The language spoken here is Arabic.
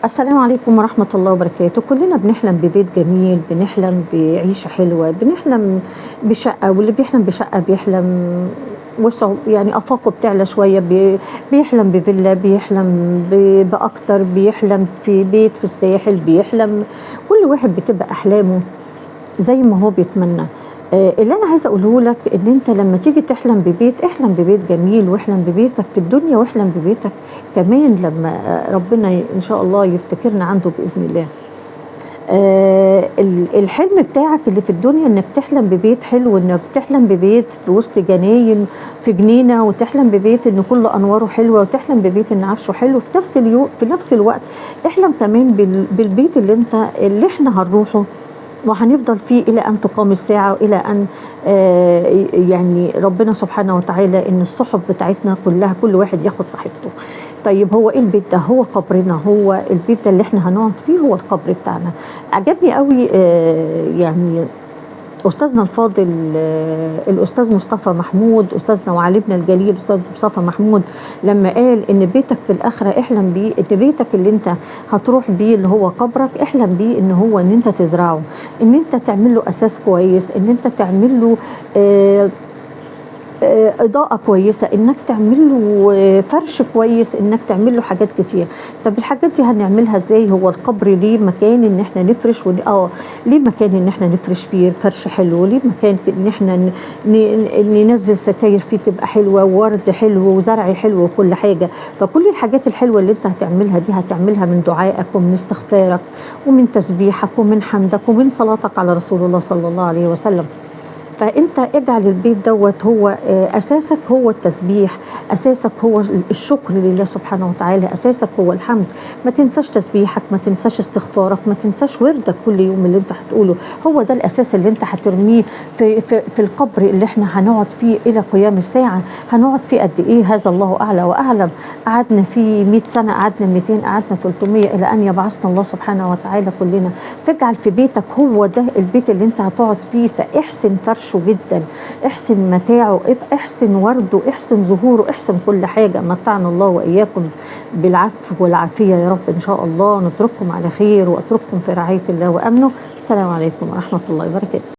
السلام عليكم ورحمة الله وبركاته. كلنا بنحلم ببيت جميل، بنحلم بعيشة حلوة، بنحلم بشقة، واللي بيحلم بشقة بيحلم وسعه يعني آفاقه بتعلى شوية، بيحلم بفيلا، بيحلم بأكتر، بيحلم في بيت في الساحل، بيحلم. كل واحد بتبقى أحلامه زي ما هو بيتمنى. اللي أنا عايزة أقوله لك إن أنت لمّا تيجي تحلم ببيت، احلم ببيت جميل، واحلم ببيتك في الدنيا، واحلم ببيتك كمان لمّا ربنا إن شاء الله يفتكرنا عنده بإذن الله. الحلم بتاعك اللي في الدنيا إنك تحلم ببيت حلو، إنك تحلم ببيت في وسط جناين، في جنينة، وتحلم ببيت إن كل أنواره حلوة، وتحلم ببيت إن عفشه حلو، في نفس الوقت احلم كمان بالبيت اللي إحنا هنروحه وهنفضل فيه إلى أن تقام الساعة، وإلى أن يعني ربنا سبحانه وتعالى إن الصحف بتاعتنا كلها كل واحد ياخد صحيفته. طيب هو إيه البيت ده؟ هو قبرنا، هو البيت ده اللي إحنا هنقعد فيه هو القبر بتاعنا. عجبني أوي يعني أستاذنا الفاضل الأستاذ مصطفى محمود، أستاذنا وعالمنا الجليل أستاذ مصطفى محمود، لما قال إن بيتك في الآخرة احلم بيه، إن بيتك اللي أنت هتروح بيه اللي هو قبرك احلم بيه إن أنت تزرعه، إن أنت تعمل له أساس كويس، إن أنت تعمل له آه إضاءة كويسة، إنك تعمل له فرش كويس، إنك تعمل له حاجات كتير. طب الحاجات دي هنعملها إزاي؟ هو القبر ليه مكان إن إحنا نفرش ليه مكان إن إحنا نفرش فيه فرش حلو، ليه مكان إن إحنا ننزل ستاير فيه تبقى حلوة، وورد حلو، وزرع حلو، وكل حاجة. فكل الحاجات الحلوة اللي أنت هتعملها دي هتعملها من دعائك، ومن استغفارك، ومن تسبيحك، ومن حمدك، ومن صلاتك على رسول الله صلى الله عليه وسلم. فأنت اجعل البيت دوت هو أساسك هو التسبيح، أساسك هو الشكر لله سبحانه وتعالى، أساسك هو الحمد. ما تنساش تسبيحك، ما تنساش استغفارك، ما تنساش وردك كل يوم اللي انت هتقوله. هو ده الأساس اللي انت هترميه في القبر اللي احنا هنقعد فيه إلى قيام الساعة. هنقعد فيه قد إيه؟ هذا الله أعلى وأعلم. قعدنا فيه 100 سنة، قعدنا 200، قعدنا 300، إلى أن يبعثنا الله سبحانه وتعالى كلنا. فاجعل في بيتك هو ده البيت اللي انت هتقعد فيه، فاحسن فرشه جدا، احسن متاعه، احسن ورده، احسن ظهوره، احسن كل حاجة. متعنا الله وإياكم بالعفو والعافية يا رب إن شاء الله. نترككم على خير، وأترككم في رعاية الله وأمنه. السلام عليكم ورحمة الله وبركاته.